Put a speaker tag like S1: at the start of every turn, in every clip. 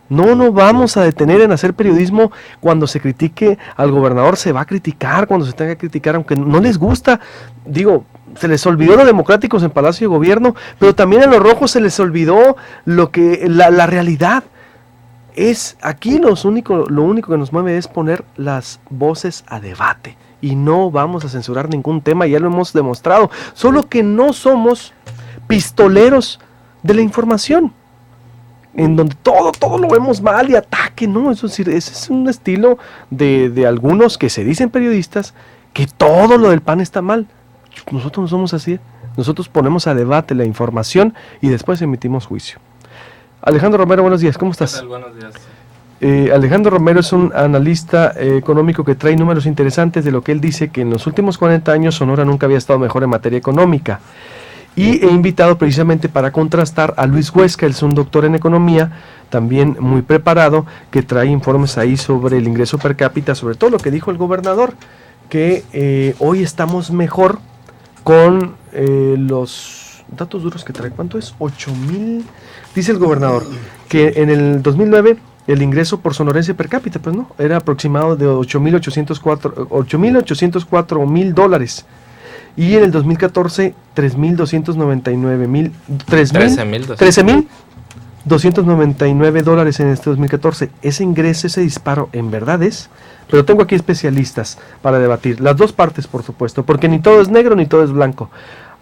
S1: No vamos a detener en hacer periodismo. Cuando se critique al gobernador, se va a criticar, cuando se tenga que criticar, aunque no les gusta. Digo, se les olvidó los democráticos en Palacio de Gobierno, pero también a los rojos se les olvidó la realidad. Es aquí lo único que nos mueve es poner las voces a debate. Y no vamos a censurar ningún tema, ya lo hemos demostrado. Solo que no somos pistoleros de la información, en donde todo lo vemos mal y ataque, ¿no? Es decir, ese es un estilo de algunos que se dicen periodistas, que todo lo del PAN está mal. Nosotros no somos así. Nosotros ponemos a debate la información y después emitimos juicio. Alejandro Romero, buenos días, ¿cómo estás?
S2: ¿Qué tal? Buenos días.
S1: Alejandro Romero es un analista económico que trae números interesantes de lo que él dice que en los últimos 40 años Sonora nunca había estado mejor en materia económica. Y he invitado precisamente para contrastar a Luis Huesca, él es un doctor en economía, también muy preparado, que trae informes ahí sobre el ingreso per cápita, sobre todo lo que dijo el gobernador, que hoy estamos mejor con los datos duros que trae. ¿Cuánto es? 8,000, dice el gobernador, que en el 2009 el ingreso por sonorense per cápita, pues no, era aproximado de 8,804 mil dólares. Y en el 2014, 13,299 dólares en este 2014. Ese ingreso, ese disparo, en verdad es, pero tengo aquí especialistas para debatir, las dos partes, por supuesto, porque ni todo es negro ni todo es blanco.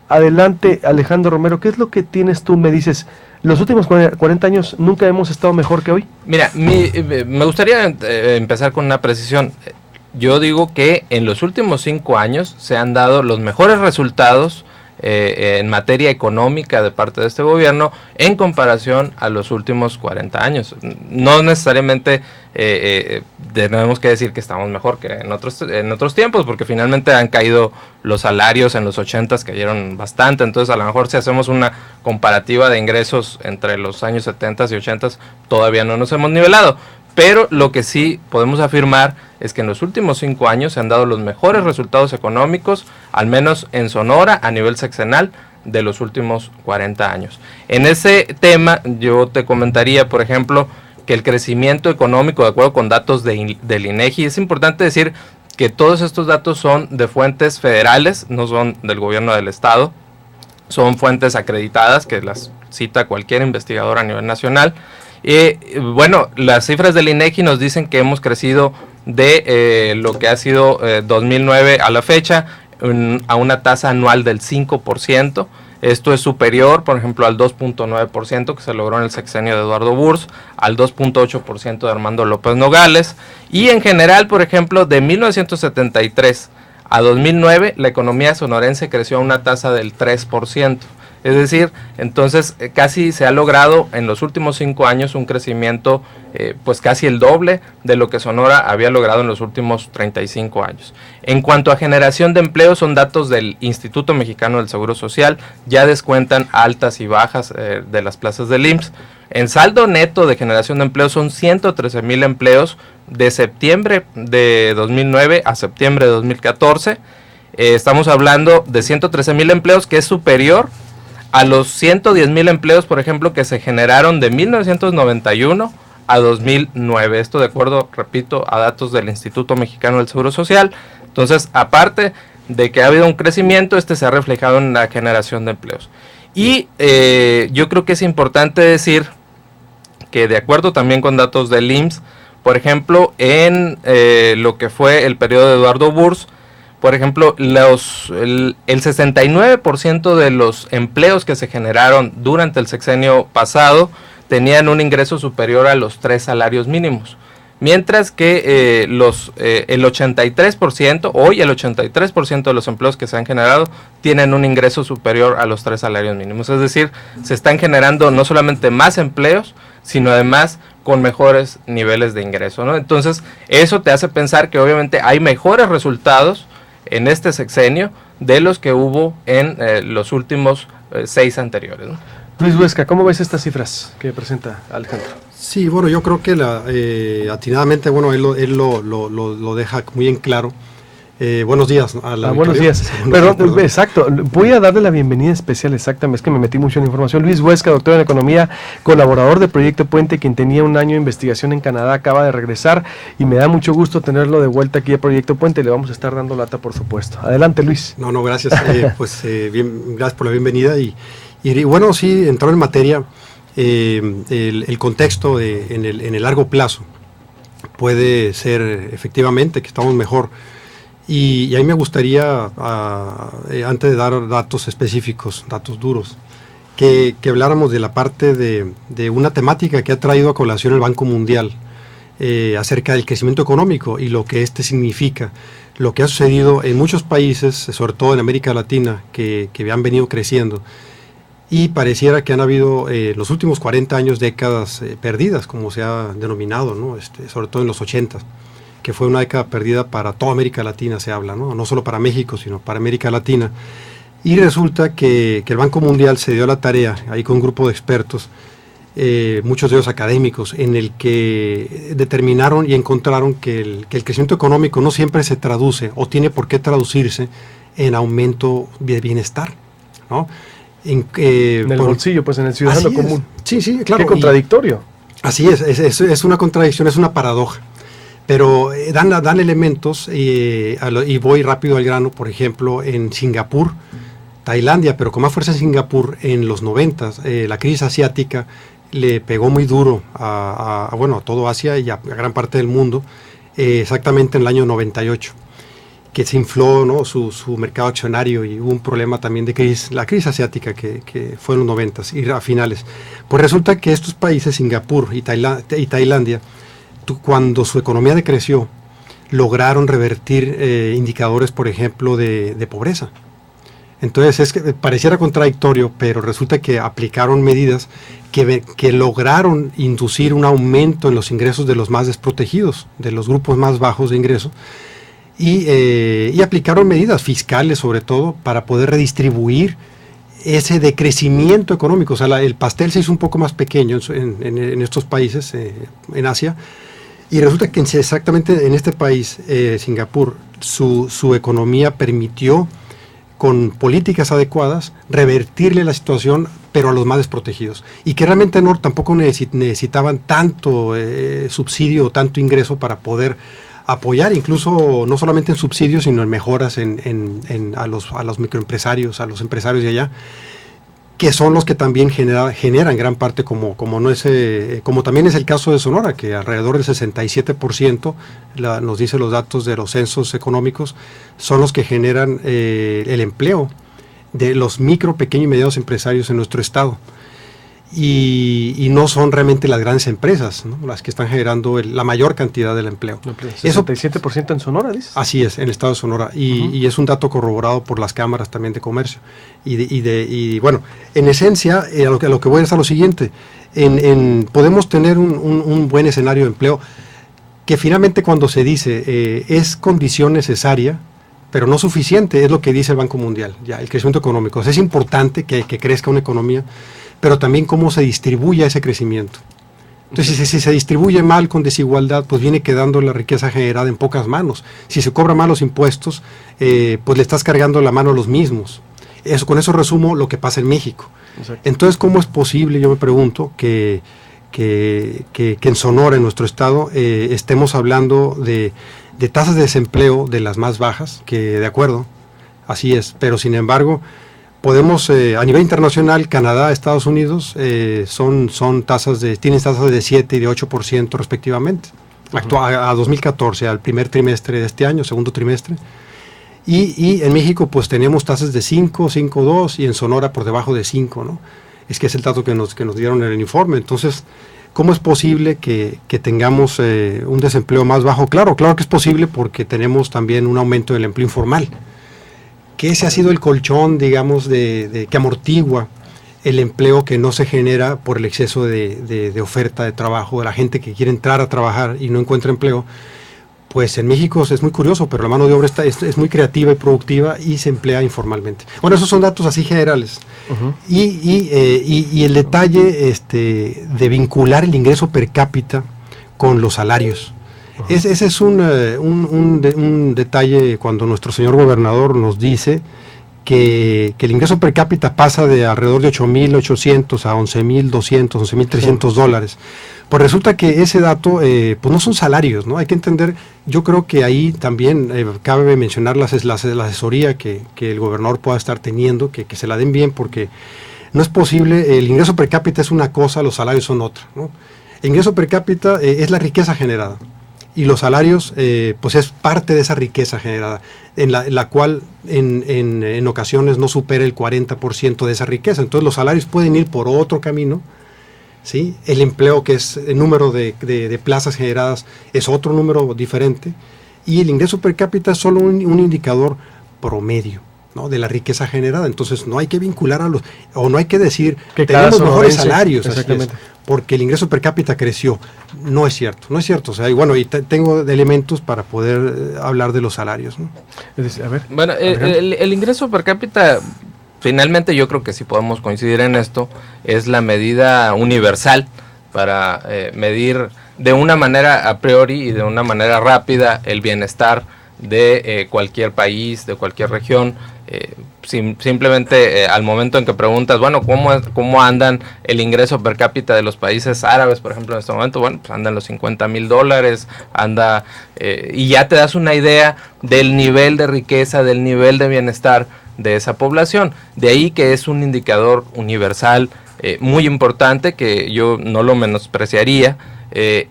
S1: Adelante, Alejandro Romero, ¿qué es lo que tienes tú? Me dices, los últimos 40 años nunca hemos estado mejor que hoy.
S2: Mira, me gustaría empezar con una precisión. Yo digo que en los últimos 5 años se han dado los mejores resultados en materia económica de parte de este gobierno en comparación a los últimos 40 años. No necesariamente tenemos que decir que estamos mejor que en otros tiempos, porque finalmente han caído los salarios en los 80s, cayeron bastante. Entonces a lo mejor si hacemos una comparativa de ingresos entre los años 70s y 80s, todavía no nos hemos nivelado. Pero lo que sí podemos afirmar es que en los últimos 5 años se han dado los mejores resultados económicos, al menos en Sonora, a nivel sexenal, de los últimos 40 años. En ese tema, yo te comentaría, por ejemplo, que el crecimiento económico, de acuerdo con datos del INEGI, es importante decir que todos estos datos son de fuentes federales, no son del gobierno del estado, son fuentes acreditadas que las cita cualquier investigador a nivel nacional. Bueno, las cifras del INEGI nos dicen que hemos crecido de lo que ha sido 2009 a la fecha a una tasa anual del 5%. Esto es superior, por ejemplo, al 2.9% que se logró en el sexenio de Eduardo Burrs, al 2.8% de Armando López Nogales. Y en general, por ejemplo, de 1973 a 2009, la economía sonorense creció a una tasa del 3%. Es decir, entonces casi se ha logrado en los últimos 5 años un crecimiento pues casi el doble de lo que Sonora había logrado en los últimos 35 años. En cuanto a generación de empleo, son datos del Instituto Mexicano del Seguro Social, ya descuentan altas y bajas de las plazas del IMSS. En saldo neto de generación de empleo son 113,000 empleos de septiembre de 2009 a septiembre de 2014. Estamos hablando de 113,000 empleos, que es superior a los 110,000 empleos, por ejemplo, que se generaron de 1991 a 2009. Esto de acuerdo, repito, a datos del Instituto Mexicano del Seguro Social. Entonces, aparte de que ha habido un crecimiento, se ha reflejado en la generación de empleos. Y yo creo que es importante decir que de acuerdo también con datos del IMSS, por ejemplo, en lo que fue el periodo de Eduardo Burrs, por ejemplo, el 69% de los empleos que se generaron durante el sexenio pasado tenían un ingreso superior a los 3 salarios mínimos. Mientras que el 83%, hoy el 83% de los empleos que se han generado tienen un ingreso superior a los 3 salarios mínimos. Es decir, se están generando no solamente más empleos, sino además con mejores niveles de ingreso, ¿no? Entonces, eso te hace pensar que obviamente hay mejores resultados en este sexenio de los que hubo en los últimos 6 anteriores, ¿no?
S1: Luis Huesca, ¿cómo ves estas cifras que presenta Alejandro?
S3: Sí, bueno, yo creo que atinadamente, bueno, él lo deja muy en claro. Buenos días a la
S1: buenos días. Perdón, exacto. Voy a darle la bienvenida especial, exactamente, es que me metí mucho en la información. Luis Huesca, doctor en Economía, colaborador de Proyecto Puente, quien tenía un año de investigación en Canadá, acaba de regresar y me da mucho gusto tenerlo de vuelta aquí a Proyecto Puente. Le vamos a estar dando lata, por supuesto. Adelante, Luis.
S3: No, gracias. Gracias por la bienvenida. Y bueno, sí, entrar en materia, el contexto en el largo plazo puede ser efectivamente que estamos mejor. Y ahí me gustaría, antes de dar datos específicos, datos duros, que habláramos de la parte de una temática que ha traído a colación el Banco Mundial acerca del crecimiento económico y lo que este significa. Lo que ha sucedido en muchos países, sobre todo en América Latina, que han venido creciendo. Y pareciera que han habido los últimos 40 años, décadas perdidas, como se ha denominado, ¿no? Sobre todo en los 80, que fue una década perdida para toda América Latina, se habla, no solo para México, sino para América Latina. Y resulta que el Banco Mundial se dio la tarea, ahí con un grupo de expertos, muchos de ellos académicos, en el que determinaron y encontraron que el crecimiento económico no siempre se traduce o tiene por qué traducirse en aumento de bienestar, ¿no?
S1: En el bolsillo, pues en el ciudadano común.
S3: Sí, claro.
S1: Qué contradictorio.
S3: Así es una contradicción, es una paradoja. Pero dan elementos y voy rápido al grano. Por ejemplo, en Singapur, Tailandia, pero con más fuerza en Singapur, en los 90, la crisis asiática le pegó muy duro a todo Asia y a gran parte del mundo, exactamente en el año 98, que se infló, ¿no?, su mercado accionario y hubo un problema también de crisis, la crisis asiática que fue en los 90 y a finales. Pues resulta que estos países, Singapur y Tailandia, cuando su economía decreció, lograron revertir indicadores, por ejemplo, de pobreza. Entonces es que pareciera contradictorio, pero resulta que aplicaron medidas que lograron inducir un aumento en los ingresos de los más desprotegidos, de los grupos más bajos de ingreso, y aplicaron medidas fiscales sobre todo para poder redistribuir ese decrecimiento económico. O sea, el pastel se hizo un poco más pequeño en estos países, en Asia. Y resulta que exactamente en este país, Singapur, su economía permitió, con políticas adecuadas, revertirle la situación, pero a los más desprotegidos. Y que realmente tampoco necesitaban tanto subsidio o tanto ingreso para poder apoyar, incluso no solamente en subsidios, sino en mejoras a los microempresarios, a los empresarios de allá, que son los que también generan gran parte, como también es el caso de Sonora, que alrededor del 67%, nos dice los datos de los censos económicos, son los que generan el empleo de los micro, pequeños y medianos empresarios en nuestro estado. Y no son realmente las grandes empresas, ¿no?, las que están generando la mayor cantidad del empleo.
S1: Eso, 67% en Sonora, dices.
S3: Así es, en el estado de Sonora. Y es un dato corroborado por las cámaras también de comercio. Y bueno, en esencia, a lo que voy es a lo siguiente. Podemos tener un buen escenario de empleo que finalmente, cuando se dice es condición necesaria, pero no suficiente, es lo que dice el Banco Mundial, ya, el crecimiento económico. O sea, es importante que crezca una economía, pero también cómo se distribuye ese crecimiento. Entonces, si se distribuye mal, con desigualdad, pues viene quedando la riqueza generada en pocas manos. Si se cobran mal los impuestos, pues le estás cargando la mano a los mismos. Con eso resumo lo que pasa en México. Exacto. Entonces, ¿cómo es posible, yo me pregunto, que en Sonora, en nuestro estado, estemos hablando de tasas de desempleo de las más bajas? Que de acuerdo, así es, pero sin embargo, podemos, a nivel internacional, Canadá, Estados Unidos, tienen tasas de 7 y de 8% respectivamente, a 2014, al primer trimestre de este año, segundo trimestre. Y en México, pues tenemos tasas de 5, 5.2, y en Sonora por debajo de 5, ¿no? Es que es el dato que nos dieron en el informe. Entonces, ¿cómo es posible que tengamos un desempleo más bajo? Claro que es posible, porque tenemos también un aumento del empleo informal, que ese ha sido el colchón, digamos, que amortigua el empleo que no se genera por el exceso de oferta de trabajo, de la gente que quiere entrar a trabajar y no encuentra empleo. Pues en México es muy curioso, pero la mano de obra es muy creativa y productiva y se emplea informalmente. Bueno, esos son datos así generales. Uh-huh. Y el detalle de vincular el ingreso per cápita con los salarios. Ese es un detalle cuando nuestro señor gobernador nos dice que el ingreso per cápita pasa de alrededor de 8.800 a 11.200, 11.300 dólares. Pues resulta que ese dato, pues no son salarios, ¿no? Hay que entender, yo creo que ahí también cabe mencionar la asesoría que el gobernador pueda estar teniendo, que se la den bien, porque no es posible, el ingreso per cápita es una cosa, los salarios son otra, ¿no? El ingreso per cápita es la riqueza generada, y los salarios pues es parte de esa riqueza generada, en la cual en ocasiones no supera el 40% de esa riqueza. Entonces los salarios pueden ir por otro camino, ¿sí? El empleo, que es el número de plazas generadas, es otro número diferente, y el ingreso per cápita es solo un indicador promedio, ¿no? De la riqueza generada. Entonces no hay que vincular o no hay que decir que tenemos mejores salarios, porque el ingreso per cápita creció. No es cierto. O sea, y bueno, tengo elementos para poder hablar de los salarios, ¿no?
S2: A ver, bueno, el ingreso per cápita, finalmente yo creo que sí podemos coincidir en esto, es la medida universal para medir de una manera a priori y de una manera rápida el bienestar de cualquier país, de cualquier región. Simplemente al momento en que preguntas, bueno, ¿cómo andan el ingreso per cápita de los países árabes, por ejemplo, en este momento? Bueno, pues andan los $50,000, y ya te das una idea del nivel de riqueza, del nivel de bienestar de esa población. De ahí que es un indicador universal muy importante, que yo no lo menospreciaría.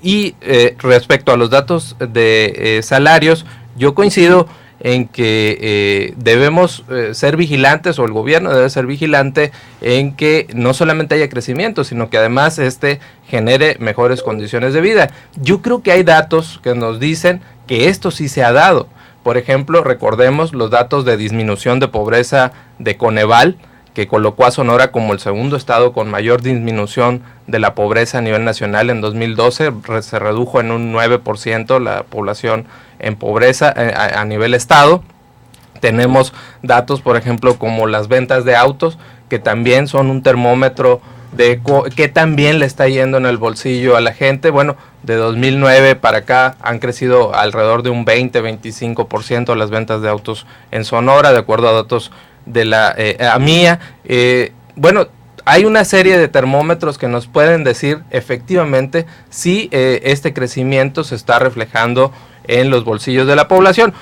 S2: Y respecto a los datos de salarios, yo coincido en que debemos ser vigilantes, o el gobierno debe ser vigilante en que no solamente haya crecimiento, sino que además genere mejores condiciones de vida. Yo creo que hay datos que nos dicen que esto sí se ha dado. Por ejemplo, recordemos los datos de disminución de pobreza de Coneval, que colocó a Sonora como el segundo estado con mayor disminución de la pobreza a nivel nacional. En 2012 se redujo en un 9% la población en pobreza a nivel estado. Tenemos datos, por ejemplo, como las ventas de autos, que también son un termómetro de qué también le está yendo en el bolsillo a la gente. Bueno, de 2009 para acá han crecido alrededor de un 20-25% las ventas de autos en Sonora, de acuerdo a datos de la AMIA. Bueno, hay una serie de termómetros que nos pueden decir efectivamente si este crecimiento se está reflejando en los bolsillos de la población.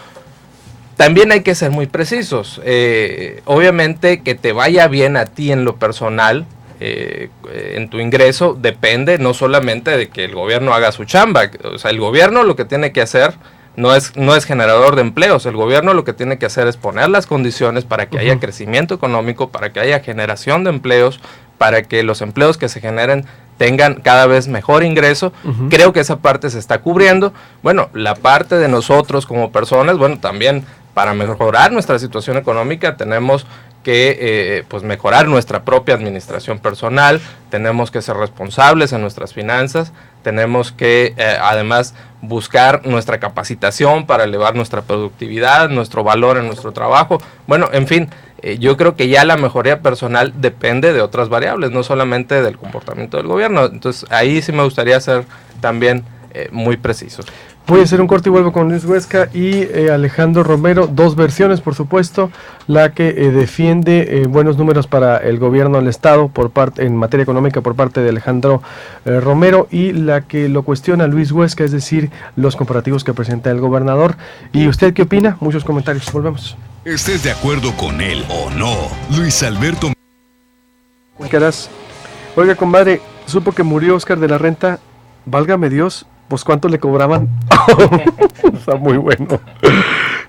S2: También hay que ser muy precisos. Obviamente que te vaya bien a ti en lo personal, en tu ingreso, depende no solamente de que el gobierno haga su chamba. O sea, el gobierno lo que tiene que hacer no es generador de empleos. El gobierno lo que tiene que hacer es poner las condiciones para que haya crecimiento económico, para que haya generación de empleos, para que los empleos que se generen tengan cada vez mejor ingreso. Creo que esa parte se está cubriendo. Bueno, la parte de nosotros como personas, bueno, también para mejorar nuestra situación económica tenemos que pues mejorar nuestra propia administración personal, tenemos que ser responsables en nuestras finanzas, tenemos que además buscar nuestra capacitación para elevar nuestra productividad, nuestro valor en nuestro trabajo. Bueno, en fin, yo creo que ya la mejoría personal depende de otras variables, no solamente del comportamiento del gobierno. Entonces ahí sí me gustaría ser también muy precisos.
S1: Voy a hacer un corte y vuelvo con Luis Huesca y Alejandro Romero, dos versiones por supuesto, la que defiende buenos números para el gobierno del estado en materia económica por parte de Alejandro Romero, y la que lo cuestiona Luis Huesca, es decir, los comparativos que presenta el gobernador. ¿Y usted qué opina? Muchos comentarios, volvemos.
S4: ¿Estés de acuerdo con él o no? Luis Alberto.
S1: Oiga, compadre, supo que murió Oscar de la Renta, válgame Dios. Pues ¿cuánto le cobraban? Está muy bueno.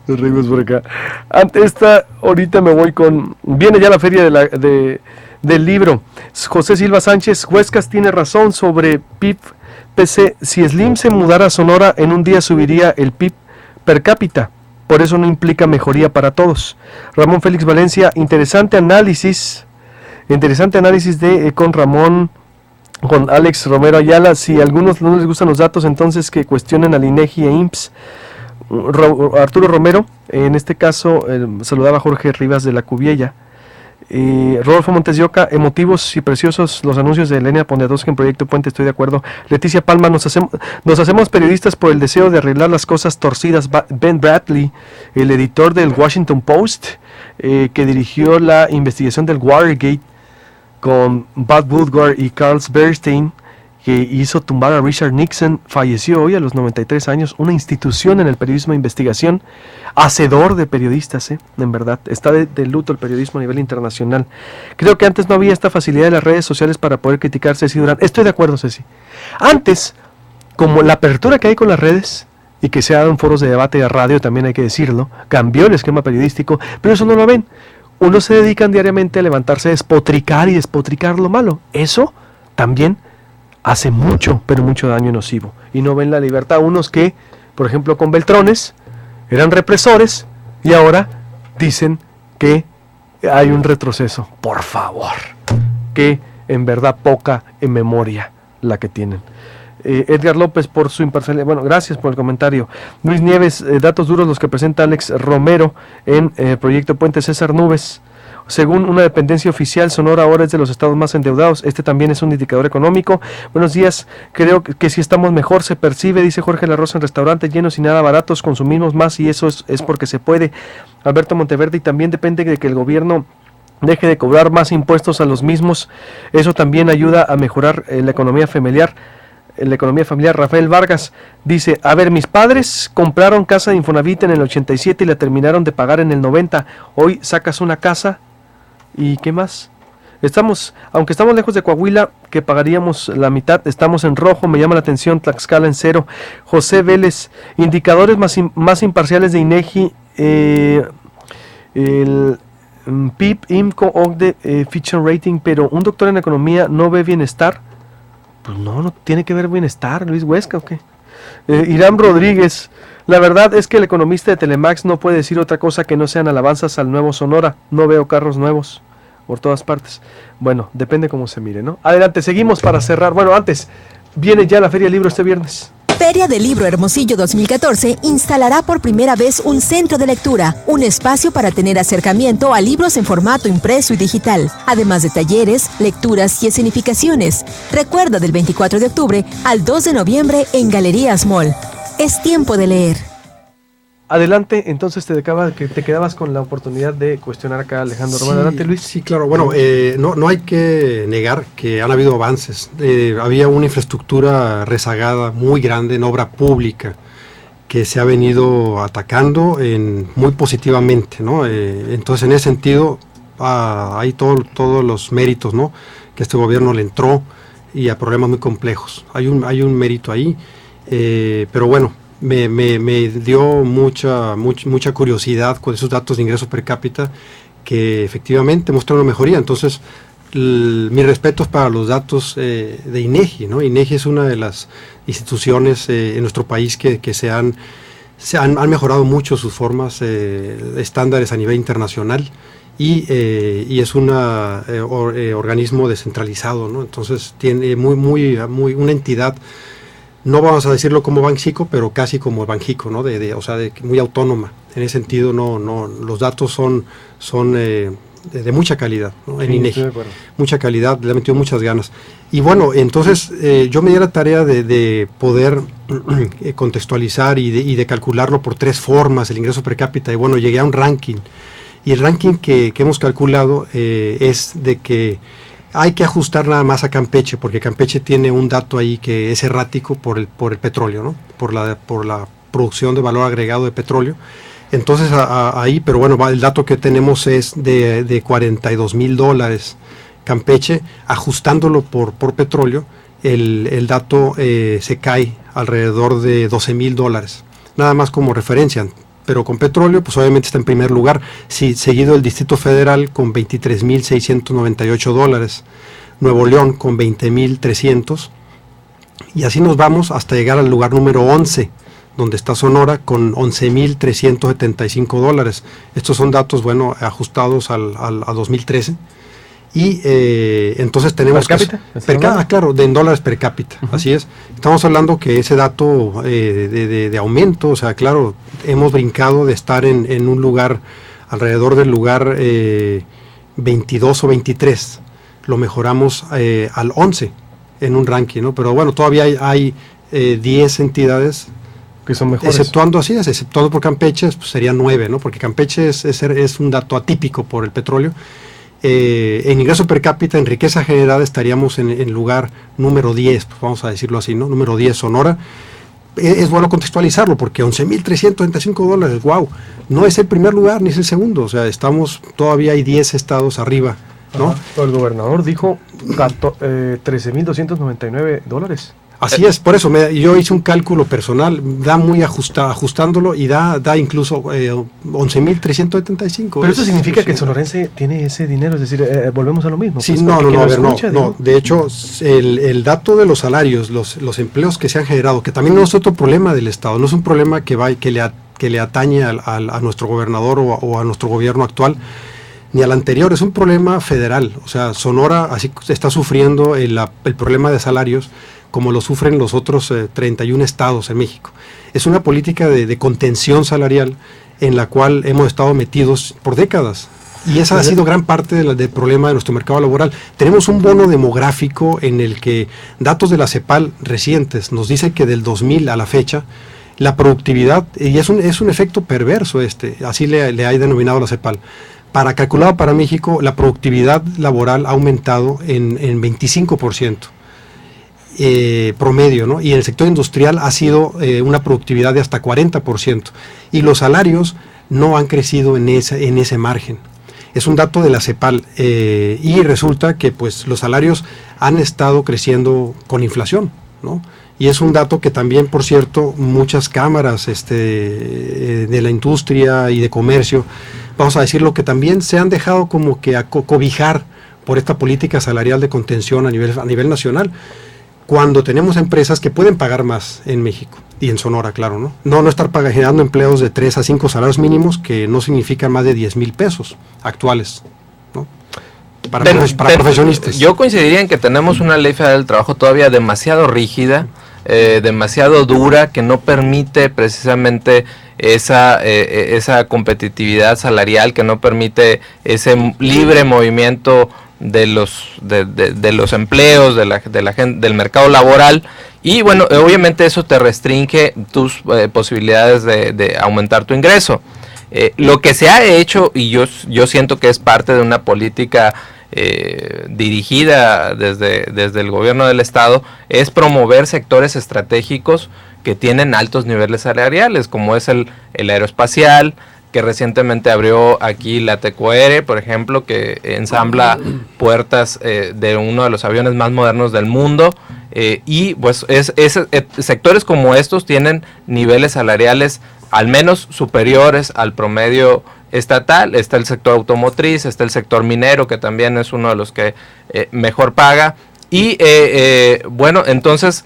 S1: Nos reímos por acá. Ante esta, ahorita me voy viene ya la feria del libro. José Silva Sánchez, Huescas tiene razón sobre PIB-PC. Si Slim se mudara a Sonora, en un día subiría el PIB per cápita. Por eso no implica mejoría para todos. Ramón Félix Valencia, interesante análisis con Alex Romero Ayala. Si a algunos no les gustan los datos, entonces que cuestionen al INEGI e IMSS. Arturo Romero, en este caso saludaba a Jorge Rivas de la Cubiella. Rodolfo Montes de Oca, emotivos y preciosos los anuncios de Elena Poniatowska en Proyecto Puente, estoy de acuerdo. Leticia Palma, nos hacemos periodistas por el deseo de arreglar las cosas torcidas. Ben Bradley, el editor del Washington Post, que dirigió la investigación del Watergate con Bud Woodward y Carl Bernstein, que hizo tumbar a Richard Nixon, falleció hoy a los 93 años, una institución en el periodismo de investigación, hacedor de periodistas, en verdad, está de luto el periodismo a nivel internacional. Creo que antes no había esta facilidad de las redes sociales para poder criticar Ceci Durán. Estoy de acuerdo, Ceci. Antes, como la apertura que hay con las redes, y que se ha dado en foros de debate de radio, también hay que decirlo, cambió el esquema periodístico, pero eso no lo ven. Unos se dedican diariamente a levantarse a despotricar y despotricar lo malo. Eso también hace mucho, pero mucho daño nocivo. Y no ven la libertad. Unos que, por ejemplo, con Beltrones, eran represores y ahora dicen que hay un retroceso. Por favor, que en verdad poca en memoria la que tienen. Edgar López por su imparcialidad. Bueno, gracias por el comentario. Luis Nieves, datos duros los que presenta Alex Romero en Proyecto Puente. César Nubes, según una dependencia oficial, Sonora ahora es de los estados más endeudados. Este también es un indicador económico. Buenos días, creo que si estamos mejor se percibe, dice Jorge La Rosa, en restaurantes llenos y nada baratos, consumimos más y eso es porque se puede. Alberto Monteverde, y también depende de que el gobierno deje de cobrar más impuestos a los mismos. Eso también ayuda a mejorar la economía familiar. Rafael Vargas dice, a ver, mis padres compraron casa de Infonavit en el 87 y la terminaron de pagar en el 90. Hoy sacas una casa y ¿qué más? Aunque estamos lejos de Coahuila, que pagaríamos la mitad, estamos en rojo, me llama la atención, Tlaxcala en 0. José Vélez, indicadores más imparciales de INEGI, el PIB, IMCO, OCDE, Fitch Rating, pero un doctor en economía no ve bienestar. Pues no tiene que ver bienestar, Luis Huesca, ¿o qué? Irán Rodríguez, la verdad es que el economista de Telemax no puede decir otra cosa que no sean alabanzas al nuevo Sonora. No veo carros nuevos por todas partes. Bueno, depende cómo se mire, ¿no? Adelante, seguimos para cerrar. Bueno, antes, viene ya la Feria del Libro este viernes.
S5: Feria del Libro Hermosillo 2014 instalará por primera vez un centro de lectura, un espacio para tener acercamiento a libros en formato impreso y digital, además de talleres, lecturas y escenificaciones. Recuerda, del 24 de octubre al 2 de noviembre en Galerías Mall. Es tiempo de leer.
S1: Adelante, entonces te quedabas con la oportunidad de cuestionar acá a Alejandro Román. Adelante, Luis.
S3: Sí, claro. Bueno, no hay que negar que han habido avances. Había una infraestructura rezagada muy grande en obra pública que se ha venido atacando muy positivamente, ¿no? Entonces, en ese sentido, hay todos los méritos, ¿no? Que este gobierno le entró y a problemas muy complejos. Hay un mérito ahí, pero bueno, me dio mucha curiosidad con esos datos de ingresos per cápita que efectivamente muestran una mejoría. Entonces, mis respetos para los datos de INEGI, ¿no? INEGI es una de las instituciones en nuestro país que han mejorado mucho sus formas, estándares a nivel internacional, y es un organismo descentralizado, ¿no? Entonces tiene muy una entidad, no vamos a decirlo como Banxico, pero casi como Banxico, ¿no? Muy autónoma. En ese sentido, los datos son de mucha calidad, ¿no? En INEGI, mucha calidad, le ha metido muchas ganas. Y bueno, entonces yo me di la tarea de poder contextualizar y de calcularlo por 3 formas, el ingreso per cápita, y bueno, llegué a un ranking. Y el ranking que hemos calculado es de que hay que ajustar nada más a Campeche, porque Campeche tiene un dato ahí que es errático por el petróleo, ¿no? Por la producción de valor agregado de petróleo. Entonces ahí, pero bueno, el dato que tenemos es de $42,000 Campeche. Ajustándolo por petróleo, el dato se cae alrededor de $12,000, nada más como referencia. Pero con petróleo, pues obviamente está en primer lugar, seguido el Distrito Federal con $23,698, Nuevo León con $20,300, y así nos vamos hasta llegar al lugar número 11, donde está Sonora con $11,375. Estos son datos, bueno, ajustados a 2013. Y entonces tenemos
S1: ¿Per cápita?
S3: Claro, en dólares per cápita, así es. Estamos hablando que ese dato de aumento, o sea, claro, hemos brincado de estar en un lugar, alrededor del lugar 22 o 23, lo mejoramos al 11 en un ranking, ¿no? Pero bueno, todavía hay 10 entidades
S1: que son mejores.
S3: Exceptuando por Campeche, pues serían 9, ¿no? Porque Campeche es un dato atípico por el petróleo. En ingreso per cápita, en riqueza generada, estaríamos en lugar número 10, pues vamos a decirlo así, ¿no? Número 10 Sonora. Es bueno contextualizarlo porque $11,335, wow, no es el primer lugar ni es el segundo, o sea, todavía hay 10 estados arriba, ¿no?
S1: El gobernador dijo $13,299.
S3: Así es, por eso yo hice un cálculo personal, da muy ajustándolo y da incluso 11,375.
S1: Pero eso significa que el sonorense tiene ese dinero, es decir, volvemos a lo mismo.
S3: Sí,
S1: pues,
S3: no. De hecho, el dato de los salarios, los empleos que se han generado, que también no es otro problema del Estado, no es un problema que le atañe a nuestro gobernador o a nuestro gobierno actual, ni al anterior, es un problema federal. O sea, Sonora así está sufriendo el problema de salarios como lo sufren los otros 31 estados en México. Es una política de contención salarial en la cual hemos estado metidos por décadas. Y esa ha sido gran parte del problema de nuestro mercado laboral. Tenemos un bono demográfico en el que datos de la CEPAL recientes nos dicen que del 2000 a la fecha, la productividad, y es un efecto perverso así le ha denominado la CEPAL, calculado para México, la productividad laboral ha aumentado en 25%. Promedio, ¿no? Y en el sector industrial ha sido una productividad de hasta 40%, y los salarios no han crecido en ese margen. Es un dato de la CEPAL, y resulta que pues los salarios han estado creciendo con inflación, ¿no? Y es un dato que también, por cierto, muchas cámaras de la industria y de comercio, vamos a decirlo, que también se han dejado como que cobijar por esta política salarial de contención a nivel nacional, cuando tenemos empresas que pueden pagar más en México y en Sonora, claro, ¿no? No estar generando empleos de 3 a 5 salarios mínimos, que no significan más de 10,000 pesos actuales, ¿no? Para profesionistas.
S2: Yo coincidiría en que tenemos una ley federal del trabajo todavía demasiado rígida, demasiado dura, que no permite precisamente esa competitividad salarial, que no permite ese libre movimiento de los empleos, de la gente, del mercado laboral. Y bueno, obviamente eso te restringe tus posibilidades de aumentar tu ingreso. Lo que se ha hecho, y yo siento que es parte de una política dirigida desde el gobierno del estado, es promover sectores estratégicos que tienen altos niveles salariales, como es el aeroespacial, que recientemente abrió aquí la TECOERE, por ejemplo, que ensambla puertas de uno de los aviones más modernos del mundo, y pues sectores como estos tienen niveles salariales al menos superiores al promedio estatal. Está el sector automotriz, está el sector minero, que también es uno de los que mejor paga, y bueno, entonces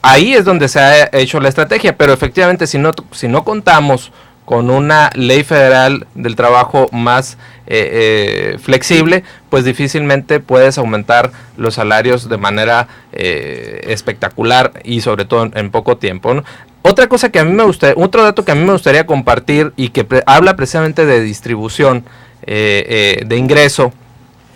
S2: ahí es donde se ha hecho la estrategia, pero efectivamente si no contamos con una ley federal del trabajo más flexible, pues difícilmente puedes aumentar los salarios de manera espectacular, y sobre todo en poco tiempo, ¿no? Otro dato que a mí me gustaría compartir, y que habla precisamente de distribución de ingreso,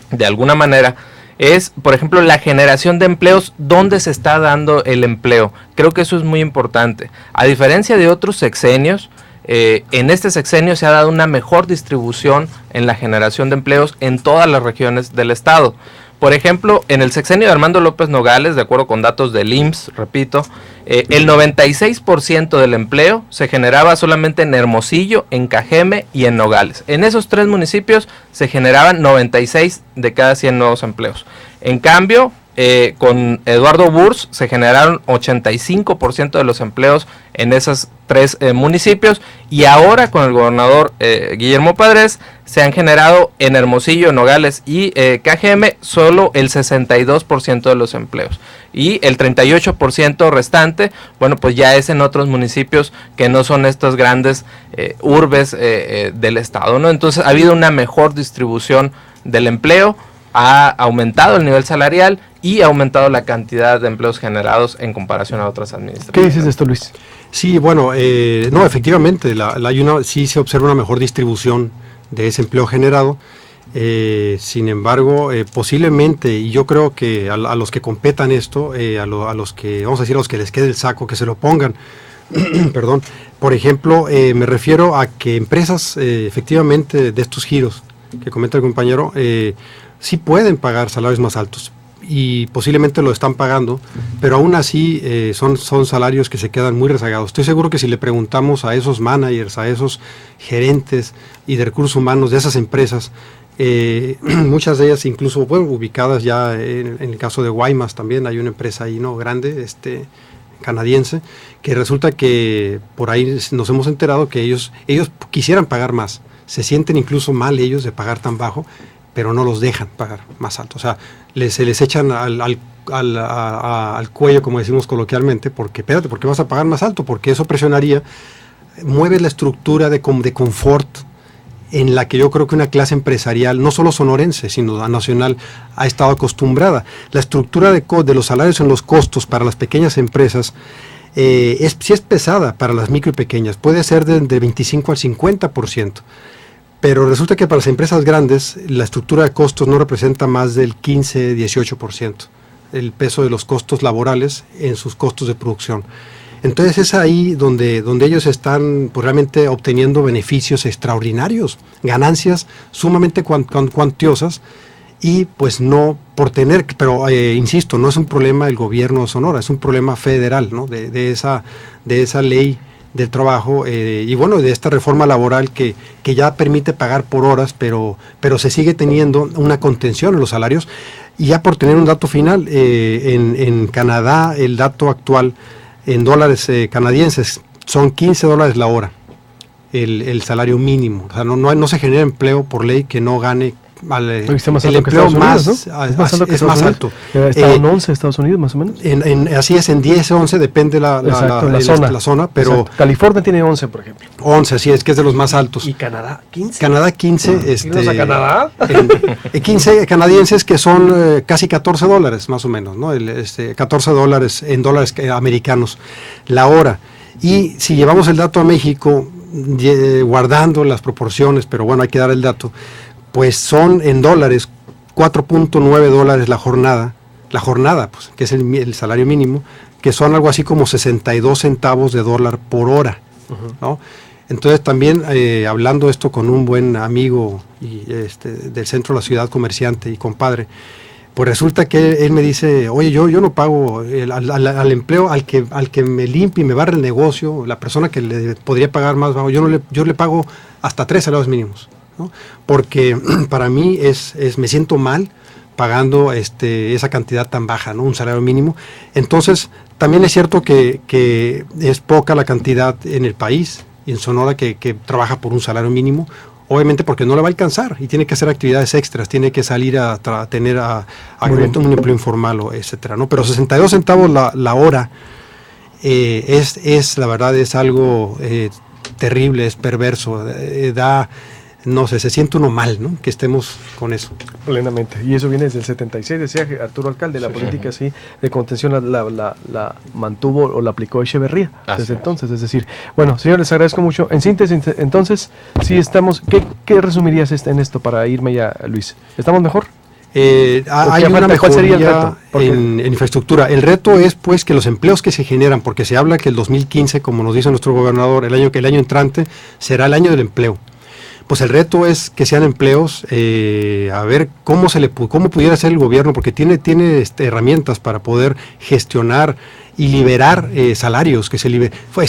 S2: de alguna manera, es, por ejemplo, la generación de empleos. ¿Dónde se está dando el empleo? Creo que eso es muy importante. A diferencia de otros sexenios, en este sexenio se ha dado una mejor distribución en la generación de empleos en todas las regiones del estado. Por ejemplo, en el sexenio de Armando López Nogales, de acuerdo con datos del IMSS, repito, el 96% del empleo se generaba solamente en Hermosillo, en Cajeme y en Nogales. En esos 3 municipios se generaban 96 de cada 100 nuevos empleos. En cambio, con Eduardo Burrs se generaron 85% de los empleos en esos 3 municipios, y ahora con el gobernador Guillermo Padres se han generado en Hermosillo, Nogales y Cajeme solo el 62% de los empleos, y el 38% restante, bueno, pues ya es en otros municipios que no son estas grandes urbes del estado, ¿no? Entonces ha habido una mejor distribución del empleo, ha aumentado el nivel salarial y ha aumentado la cantidad de empleos generados en comparación a otras administraciones.
S1: ¿Qué dices de esto, Luis?
S3: Sí, bueno, no, efectivamente, sí se observa una mejor distribución de ese empleo generado. Sin embargo, posiblemente, y yo creo que a los que competan esto, a los que, vamos a decir, a los que les quede el saco, que se lo pongan, perdón, por ejemplo, me refiero a que empresas efectivamente de estos giros que comenta el compañero, sí pueden pagar salarios más altos y posiblemente lo están pagando, pero aún así son salarios que se quedan muy rezagados. Estoy seguro que si le preguntamos a esos managers, a esos gerentes y de recursos humanos de esas empresas, muchas de ellas incluso ubicadas ya en el caso de Guaymas también hay una empresa ahí grande, canadiense, que resulta que por ahí nos hemos enterado que ellos quisieran pagar más, se sienten incluso mal ellos de pagar tan bajo, pero no los dejan pagar más alto, o sea, se les echan al cuello, como decimos coloquialmente, porque espérate, ¿por qué vas a pagar más alto? Porque eso presionaría, mueve la estructura de confort en la que yo creo que una clase empresarial, no solo sonorense, sino nacional, ha estado acostumbrada. La estructura de los salarios en los costos para las pequeñas empresas sí es pesada para las micro y pequeñas, puede ser de 25 al 50%, pero resulta que para las empresas grandes la estructura de costos no representa más del 15-18%, el peso de los costos laborales en sus costos de producción. Entonces es ahí donde ellos están realmente obteniendo beneficios extraordinarios, ganancias sumamente cuantiosas, y pues no por tener, pero insisto, no es un problema del gobierno de Sonora, es un problema federal, ¿no? de esa ley del trabajo y bueno, de esta reforma laboral que ya permite pagar por horas, pero se sigue teniendo una contención en los salarios. Y ya por tener un dato final, en Canadá el dato actual en dólares canadienses son $15 la hora, el salario mínimo. O sea, no se genera empleo por ley que no gane el empleo más, ¿no? Es más alto.
S1: Está en 11 Estados Unidos, más o menos.
S3: Así es, en 10, 11, depende la zona, pero...
S1: Exacto. California tiene 11, por ejemplo.
S3: 11, así es, que es de los más altos.
S1: ¿Y Canadá? 15.
S3: Canadá 15.
S1: ¿Irnos a Canadá?
S3: 15 canadienses, que son casi $14, más o menos, ¿no? $14 en dólares americanos la hora. Y si llevamos el dato a México, guardando las proporciones, pero bueno, hay que dar el dato, pues son en dólares $4.9 la jornada, pues, que es el salario mínimo, que son algo así como 62 centavos de dólar por hora, ¿no? Entonces también hablando esto con un buen amigo del centro de la ciudad, comerciante y compadre, pues resulta que él me dice, oye, yo no pago al empleo, al que me limpie y me barre el negocio, la persona que le podría pagar más bajo, yo le pago hasta 3 salarios mínimos, ¿no? Porque para mí me siento mal pagando esa cantidad tan baja, ¿no? Un salario mínimo. Entonces también es cierto que es poca la cantidad en el país y en Sonora que trabaja por un salario mínimo, obviamente porque no le va a alcanzar y tiene que hacer actividades extras, tiene que salir a tener un empleo informal, etcétera, ¿no? Pero 62 centavos la hora la verdad es algo terrible, es perverso, no sé, se siente uno mal, ¿no? Que estemos con eso.
S1: Plenamente. Y eso viene desde el 76, decía Arturo Alcalde, la política así de contención la mantuvo o la aplicó Echeverría desde entonces. Es decir, bueno, señores, les agradezco mucho. En síntesis, entonces, sí estamos, ¿qué resumirías en esto para irme ya, Luis? ¿Estamos mejor?
S3: Hay una mejoría en infraestructura. El reto es pues que los empleos que se generan, porque se habla que el 2015, como nos dice nuestro gobernador, el año entrante será el año del empleo. Pues el reto es que sean empleos, a ver cómo pudiera hacer el gobierno, porque tiene herramientas para poder gestionar y liberar salarios,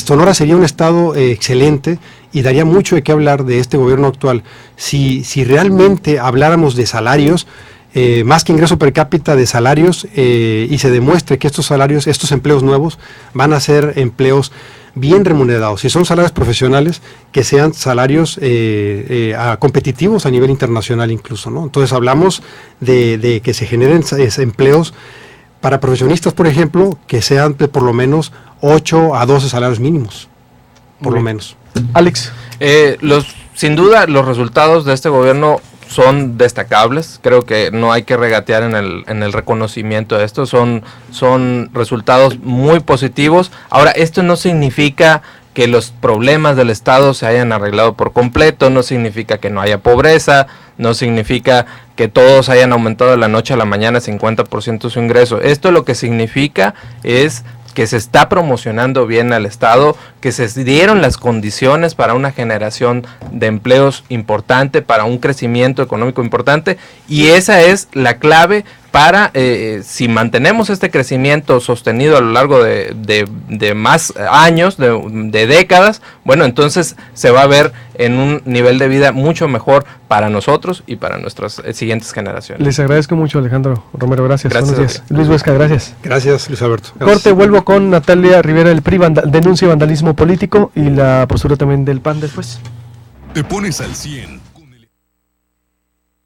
S3: Sonora sería un estado excelente y daría mucho de qué hablar de este gobierno actual. Si realmente habláramos de salarios, más que ingreso per cápita, de salarios, y se demuestre que estos empleos nuevos van a ser empleos bien remunerados, si son salarios profesionales, que sean salarios competitivos a nivel internacional incluso, ¿no? Entonces hablamos de que se generen empleos para profesionistas, por ejemplo, que sean por lo menos 8 a 12 salarios mínimos, por lo menos.
S1: Alex.
S2: Sin duda, los resultados de este gobierno son destacables. Creo que no hay que regatear en el reconocimiento de esto. Son resultados muy positivos. Ahora, esto no significa que los problemas del Estado se hayan arreglado por completo, no significa que no haya pobreza, no significa que todos hayan aumentado de la noche a la mañana 50% su ingreso. Esto lo que significa es que se está promocionando bien al Estado, que se dieron las condiciones para una generación de empleos importante, para un crecimiento económico importante, y esa es la clave para, si mantenemos este crecimiento sostenido a lo largo de más años, de décadas, bueno, entonces se va a ver en un nivel de vida mucho mejor para nosotros y para nuestras siguientes generaciones.
S1: Les agradezco mucho, Alejandro Romero, gracias.
S2: Gracias.
S1: Buenos días. Luis Huesca, gracias.
S3: Gracias, Luis Alberto.
S1: Corte, vuelvo con Natalia Rivera del PRI, denuncia vandalismo político y la postura también del PAN después.
S4: Te pones al 100